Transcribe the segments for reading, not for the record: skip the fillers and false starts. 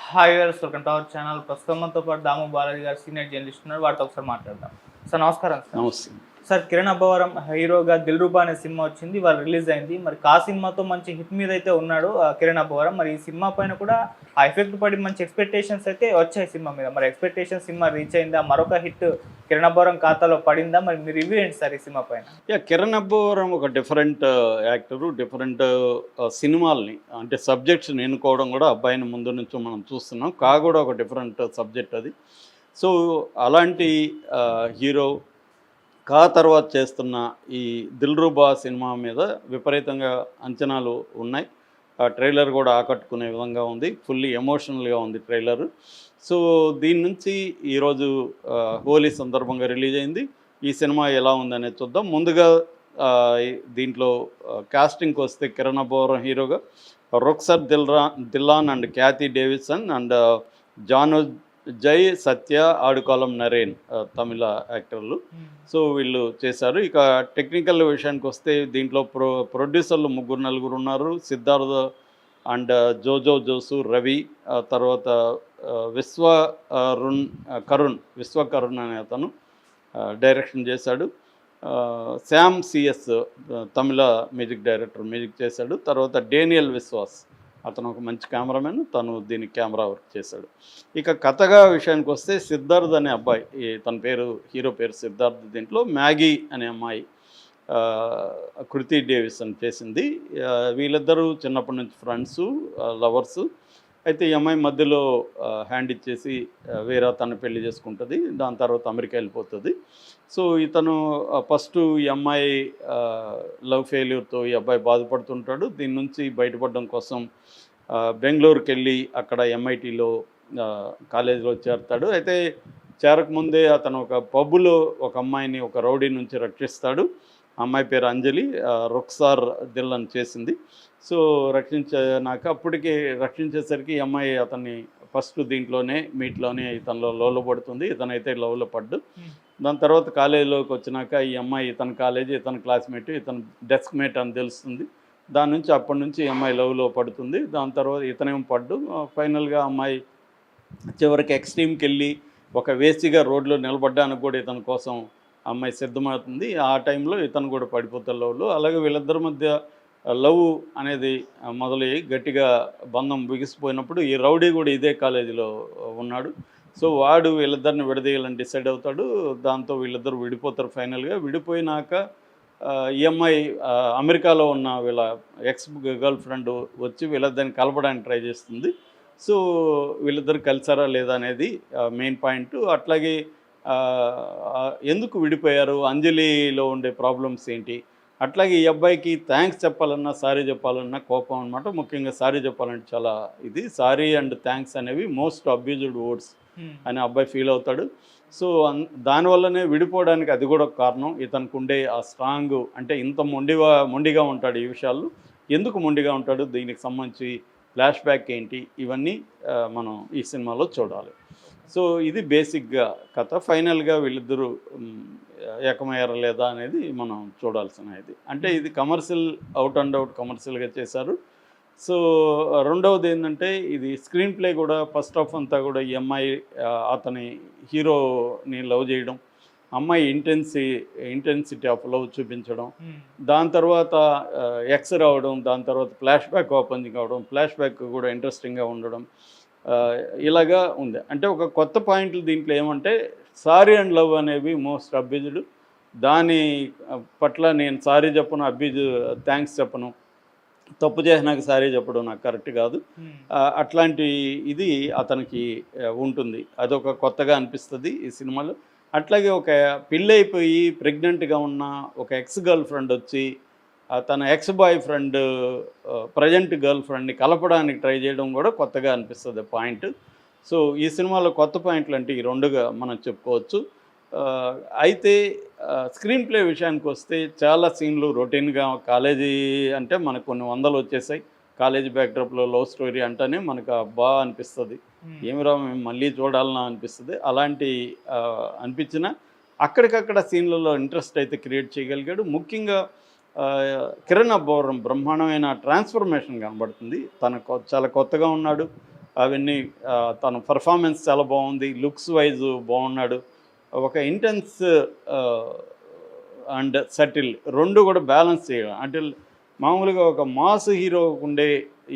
Hi viewers, welcome to our channel. ప్రస్తుతం మనతో పాటు దాము బాలాజీ గారు సీనియర్ జర్నలిస్ట్ ఉన్నారు. వారితో ఒకసారి మాట్లాడదాం. సార్ నమస్కారం. సార్ నమస్తే. సార్ కిరణ్ అబ్బవరం హీరోగా దిల్రుబా అనే సినిమా వచ్చింది, వాళ్ళు రిలీజ్ అయింది. మరి ఆ సినిమాతో మంచి హిట్ మీద అయితే ఉన్నాడు కిరణ్ అబ్బవరం. మరి ఈ సినిమా పైన కూడా ఆ ఎఫెక్ట్ పడి మంచి ఎక్స్పెక్టేషన్స్ అయితే వచ్చాయి సినిమా మీద. మరి ఎక్స్పెక్టేషన్ సినిమా రీచ్ అయిందా? మరొక హిట్ కిరణ్ అబ్బవరం ఖాతాలో పడిందా? మరి మీ రివ్యూ ఏంటి సార్ ఈ సినిమా పైన? కిరణ్ అబ్బవరం ఒక డిఫరెంట్ యాక్టరు, డిఫరెంట్ సినిమాల్ని అంటే సబ్జెక్ట్స్ని ఎన్నుకోవడం కూడా అబ్బాయిని ముందు నుంచి మనం చూస్తున్నాం. కూడా ఒక డిఫరెంట్ సబ్జెక్ట్ అది. సో అలాంటి హీరో తర్వాత చేస్తున్న ఈ దిల్రుబా సినిమా మీద విపరీతంగా అంచనాలు ఉన్నాయి. ట్రైలర్ కూడా ఆకట్టుకునే విధంగా ఉంది, ఫుల్లీ ఎమోషనల్గా ఉంది ట్రైలర్. సో దీని నుంచి ఈరోజు హోలీ సందర్భంగా రిలీజ్ అయింది. ఈ సినిమా ఎలా ఉందనేది చూద్దాం. ముందుగా దీంట్లో కాస్టింగ్కి వస్తే కిరణ్ అబ్బవరం హీరోగా, Ruksar Dhillon and Cathy Davidson and Janu Jai, Satya, Aadukalam Naren తమిళ యాక్టర్లు. సో వీళ్ళు చేశారు. ఇక టెక్నికల్ విషయానికి వస్తే దీంట్లో ప్రొడ్యూసర్లు 3-4 ఉన్నారు. సిద్ధార్థ అండ్ జోజో జోసు, రవి, తర్వాత విశ్వకరుణ్ అనే అతను డైరెక్షన్ చేశాడు. శ్యామ్ సిఎస్ తమిళ మ్యూజిక్ డైరెక్టర్ మ్యూజిక్ చేశాడు. తర్వాత డేనియల్ విశ్వాస్, అతను ఒక మంచి కెమెరామెన్, తను దీనికి కెమెరా వర్క్ చేశాడు. ఇక కథగా విషయానికి వస్తే సిద్ధార్థ్ అనే అబ్బాయి, తన పేరు హీరో పేరు సిద్ధార్థ్. దీంట్లో మ్యాగీ అనే అమ్మాయి కృతి డేవిసన్ చేసింది. వీళ్ళిద్దరూ చిన్నప్పటి నుంచి ఫ్రెండ్సు, లవర్సు. అయితే ఈ అమ్మాయి మధ్యలో హ్యాండ్ ఇచ్చేసి వేరే తను పెళ్లి చేసుకుంటుంది. దాని తర్వాత అమెరికా వెళ్ళిపోతుంది. సో ఇతను ఫస్ట్ ఈ అమ్మాయి లవ్ ఫెయిల్యూర్తో ఈ అబ్బాయి బాధపడుతుంటాడు. దీని నుంచి బయటపడడం కోసం బెంగళూరుకి వెళ్ళి అక్కడ ఎంఐటీలో కాలేజీలో చేరుతాడు. అయితే చేరకముందే అతను ఒక పబ్బులో ఒక అమ్మాయిని ఒక రౌడీ నుంచి రక్షిస్తాడు. అమ్మాయి పేరు అంజలి, రుక్సార్ దిల్లన్ చేసింది. సో అప్పటికి రక్షించేసరికి ఈ అమ్మాయి అతన్ని ఫస్ట్ దీంట్లోనే మీట్లోనే ఇతనిలో లవ్లో పడుతుంది. ఇతనైతే లవ్లో పడ్డు. దాని తర్వాత కాలేజీలోకి వచ్చినాక ఈ అమ్మాయి ఇతని కాలేజీ, ఇతని క్లాస్మేట్, ఇతని డెస్క్ మేట్ అని తెలుస్తుంది. దాని నుంచి అప్పటి నుంచి ఈ అమ్మాయి లవ్లో పడుతుంది. దాని తర్వాత ఇతనేం పడ్డు. ఫైనల్గా అమ్మాయి చివరికి ఎక్స్ట్రీమ్కి వెళ్ళి ఒక వేసిగా రోడ్లో నిలబడ్డానికి కూడా ఇతని కోసం అమ్మాయి సిద్ధమవుతుంది. ఆ టైంలో ఇతను కూడా పడిపోతారు లవ్లో. అలాగే వీళ్ళిద్దరి మధ్య లవ్ అనేది మొదలయ్యి గట్టిగా బంధం బిగిసిపోయినప్పుడు ఈ రౌడీ కూడా ఇదే కాలేజీలో ఉన్నాడు. సో వాడు వీళ్ళిద్దరిని విడదీయాలని డిసైడ్ అవుతాడు. దాంతో వీళ్ళిద్దరు విడిపోతారు. ఫైనల్గా విడిపోయినాక ఈ అమ్మాయి అమెరికాలో ఉన్న వీళ్ళ ఎక్స్ గర్ల్ ఫ్రెండ్ వచ్చి వీళ్ళిద్దరిని కలపడానికి ట్రై చేస్తుంది. సో వీళ్ళిద్దరు కలిసారా లేదా అనేది మెయిన్ పాయింట్. అట్లాగే ఎందుకు విడిపోయారు, అంజలిలో ఉండే ప్రాబ్లమ్స్ ఏంటి, అట్లాగే ఈ అబ్బాయికి థ్యాంక్స్ చెప్పాలన్నా సారీ చెప్పాలన్నా కోపం అనమాట. ముఖ్యంగా సారీ చెప్పాలంటే చాలా ఇది. సారీ అండ్ థ్యాంక్స్ అనేవి మోస్ట్ అబ్యూజ్డ్ వర్డ్స్ అని అబ్బాయి ఫీల్ అవుతాడు. సో దానివల్లనే విడిపోవడానికి అది కూడా ఒక కారణం. ఇతనికి ఉండే ఆ స్ట్రాంగ్, అంటే ఇంత మొండిగా ఉంటాడు ఈ విషయాల్లో. ఎందుకు మొండిగా ఉంటాడు, దీనికి సంబంధించి ఫ్లాష్ బ్యాక్ ఏంటి, ఇవన్నీ మనం ఈ సినిమాలో చూడాలి. సో ఇది బేసిక్గా కథ. ఫైనల్గా వీళ్ళిద్దరూ ఏకమయ్యారా లేదా అనేది మనం చూడాల్సిన ఇది. అంటే ఇది కమర్షియల్, అవుట్ అండ్ అవుట్ కమర్షియల్గా చేశారు. సో రెండవది ఏంటంటే ఇది స్క్రీన్ ప్లే కూడా ఫస్ట్ హాఫ్ అంతా కూడా ఈ అమ్మాయి అతని హీరోని లవ్ చేయడం, అమ్మాయి ఇంటెన్సిటీ ఆఫ్ లవ్ చూపించడం, దాని తర్వాత ఎక్స్ రావడం, దాని తర్వాత ఫ్లాష్ బ్యాక్ ఓపెనింగ్ అవడం, ఫ్లాష్ బ్యాక్ కూడా ఇంట్రెస్టింగ్గా ఉండడం, ఇలాగా ఉంది. అంటే ఒక కొత్త పాయింట్లు దీంట్లో ఏమంటే సారీ అండ్ లవ్ అనేవి మోస్ట్ అబ్యూజ్డ్. దాని పట్ల నేను సారీ చెప్పను, థ్యాంక్స్ చెప్పను, తప్పు చేసినాక సారీ చెప్పడం నాకు కరెక్ట్ కాదు. అట్లాంటి ఇది అతనికి ఉంటుంది. అదొక కొత్తగా అనిపిస్తుంది ఈ సినిమాలో. అట్లాగే ఒక పెళ్ళైపోయి ప్రెగ్నెంట్గా ఉన్న ఒక ఎక్స్ గర్ల్ ఫ్రెండ్ వచ్చి తన X boy friend present girl ఫ్రెండ్ని కలపడానికి ట్రై చేయడం కూడా కొత్తగా అనిపిస్తుంది పాయింట్. సో ఈ సినిమాలో కొత్త పాయింట్లు అంటే ఈ రెండుగా మనం చెప్పుకోవచ్చు. అయితే స్క్రీన్ ప్లే విషయానికి వస్తే చాలా సీన్లు రొటీన్గా, కాలేజీ అంటే మనకు కొన్ని వందలు వచ్చేసాయి. కాలేజీ బ్యాక్డ్రాప్లో లవ్ స్టోరీ అంటేనే మనకు బాగా అనిపిస్తుంది, ఏమిరా మేము మళ్ళీ చూడాలన్నా అనిపిస్తుంది. అలాంటి అనిపించిన అక్కడికక్కడ సీన్లలో ఇంట్రెస్ట్ అయితే క్రియేట్ చేయగలిగాడు. ముఖ్యంగా కిరణ్ అబ్బవరం బ్రహ్మాండమైన ట్రాన్స్ఫర్మేషన్ కనబడుతుంది. చాలా కొత్తగా ఉన్నాడు. అవన్నీ తన పర్ఫార్మెన్స్ చాలా బాగుంది, లుక్స్ వైజ్ బాగున్నాడు. ఒక ఇంటెన్స్ అండ్ సటిల్ రెండు కూడా బ్యాలెన్స్ చేయడం. అంటే మామూలుగా ఒక మాస్ హీరోకు ఉండే,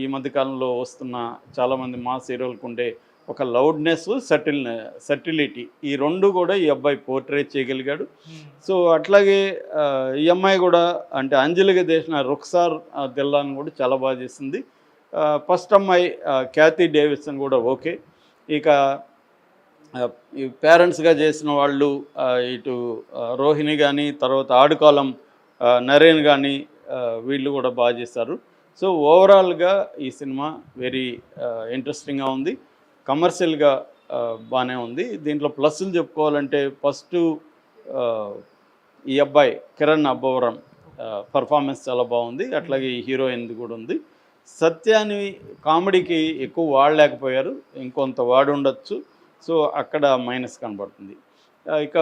ఈ మధ్యకాలంలో వస్తున్న చాలామంది మాస్ హీరోలకు ఉండే ఒక లౌడ్నెస్, సటిలిటీ, ఈ రెండు కూడా ఈ అబ్బాయి పోర్ట్రేట్ చేయగలిగాడు. సో అట్లాగే ఈ అమ్మాయి కూడా అంటే అంజలిగా చేసిన రుక్సార్ దిల్లాన్ కూడా చాలా బాగా చేసింది. ఫస్ట్ అమ్మాయి క్యాథీ డేవిడ్సన్ కూడా ఓకే. ఇక ఈ పేరెంట్స్గా చేసిన వాళ్ళు ఇటు రోహిణి కానీ, తర్వాత ఆడుకాలం నరేన్ కానీ, వీళ్ళు కూడా బాగా చేశారు. సో ఓవరాల్గా ఈ సినిమా వెరీ ఇంట్రెస్టింగ్గా ఉంది, కమర్షియల్గా బాగానే ఉంది. దీంట్లో ప్లస్లు చెప్పుకోవాలంటే ఫస్ట్ ఈ అబ్బాయి కిరణ్ అబ్బవరం పర్ఫార్మెన్స్ చాలా బాగుంది. అట్లాగే ఈ హీరోయిన్ది కూడా ఉంది. సత్యాన్ని కామెడీకి ఎక్కువ వాడలేకపోయారు, ఇంకొంత వాడి ఉండొచ్చు. సో అక్కడ మైనస్ కనబడుతుంది. ఇక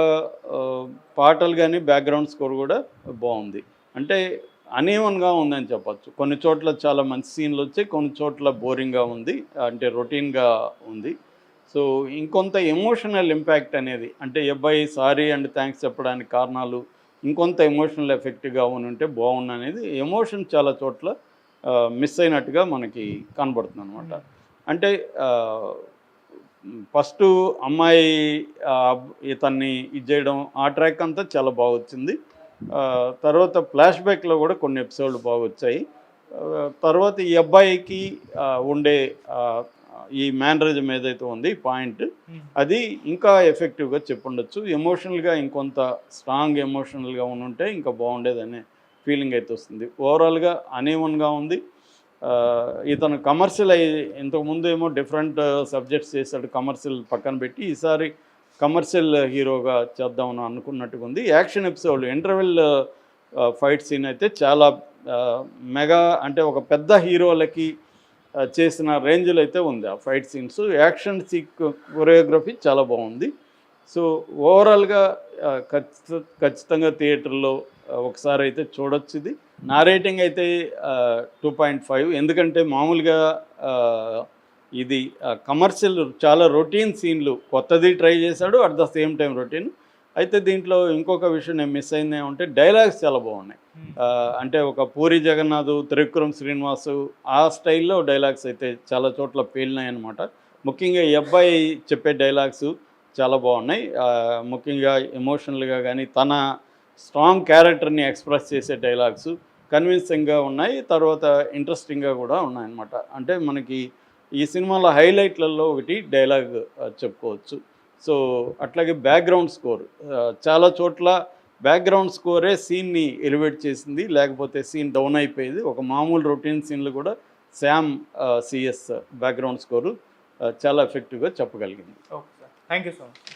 పాటలు కానీ బ్యాక్గ్రౌండ్ స్కోర్ కూడా బాగుంది. అంటే అనీవన్గా ఉందని చెప్పచ్చు. కొన్ని చోట్ల చాలా మంచి సీన్లు వచ్చాయి, కొన్ని చోట్ల బోరింగ్గా ఉంది, అంటే రొటీన్గా ఉంది. సో ఇంకొంత ఎమోషనల్ ఇంపాక్ట్ అనేది, అంటే అబ్బాయి సారీ అండ్ థ్యాంక్స్ చెప్పడానికి కారణాలు ఇంకొంత ఎమోషనల్ ఎఫెక్ట్గా ఉంటే బాగుంది అనేది ఎమోషన్ చాలా చోట్ల మిస్ అయినట్టుగా మనకి కనబడుతుంది అనమాట. అంటే ఫస్ట్ అమ్మాయి ఇతన్ని ఇది చేయడం, ఆ ట్రాక్ అంతా చాలా బాగా వచ్చింది. తర్వాత ఫ్లాష్ బ్యాక్లో కూడా కొన్ని ఎపిసోడ్లు బాగా వచ్చాయి. తర్వాత ఈ అబ్బాయికి ఉండే ఈ మేనరిజం ఏదైతే ఉంది పాయింట్, అది ఇంకా ఎఫెక్టివ్గా చెప్పుండొచ్చు. ఎమోషనల్గా ఇంకొంత స్ట్రాంగ్ ఎమోషనల్గా ఉంటే ఇంకా బాగుండేదనే ఫీలింగ్ అయితే వస్తుంది. ఓవరాల్గా అనీవన్గా ఉంది. ఇతను కమర్షియల్ ఇంతకుముందు ఏమో డిఫరెంట్ సబ్జెక్ట్స్ చేశాడు, కమర్షియల్ పక్కన పెట్టి ఈసారి కమర్షియల్ హీరోగా చేద్దామని అనుకున్నట్టుగా ఉంది. Action episode interval fight scene అయితే చాలా మెగా, అంటే ఒక పెద్ద హీరోలకి చేసిన రేంజ్లో అయితే ఉంది ఆ ఫైట్ సీన్స్. యాక్షన్ కొరియోగ్రఫీ చాలా బాగుంది. సో ఓవరాల్గా ఖచ్చితంగా థియేటర్లో ఒకసారి అయితే చూడొచ్చు. ఇది నా రేటింగ్ అయితే 2.5. ఎందుకంటే మామూలుగా ఇది కమర్షియల్ చాలా రొటీన్ సీన్లు, కొత్తది ట్రై చేశాడు, at the same time routine. అయితే దీంట్లో ఇంకొక విషయం నేను మిస్ అయింది ఏమంటే డైలాగ్స్ చాలా బాగున్నాయి. అంటే ఒక పూరి జగన్నాథ్, త్రివిక్రమ్ శ్రీనివాసు ఆ స్టైల్లో డైలాగ్స్ అయితే చాలా చోట్ల పేలినాయి అనమాట. ముఖ్యంగా ఈ అబ్బాయి చెప్పే డైలాగ్స్ చాలా బాగున్నాయి. ముఖ్యంగా ఎమోషనల్గా కానీ తన స్ట్రాంగ్ క్యారెక్టర్ని ఎక్స్ప్రెస్ చేసే డైలాగ్స్ కన్విన్సింగ్గా ఉన్నాయి, తర్వాత ఇంట్రెస్టింగ్గా కూడా ఉన్నాయన్నమాట. అంటే మనకి ఈ సినిమాలో హైలైట్లలో ఒకటి డైలాగ్ చెప్పుకోవచ్చు. సో అట్లాగే బ్యాక్గ్రౌండ్ స్కోర్ చాలా చోట్ల బ్యాక్గ్రౌండ్ స్కోరే సీన్ని ఎలివేట్ చేసింది, లేకపోతే సీన్ డౌన్ అయిపోయేది. ఒక మామూలు రొటీన్ సీన్లు కూడా శామ్ సిఎస్ బ్యాక్గ్రౌండ్ స్కోరు చాలా ఎఫెక్టివ్గా చెప్పగలిగింది. Okay sir, thank you so much.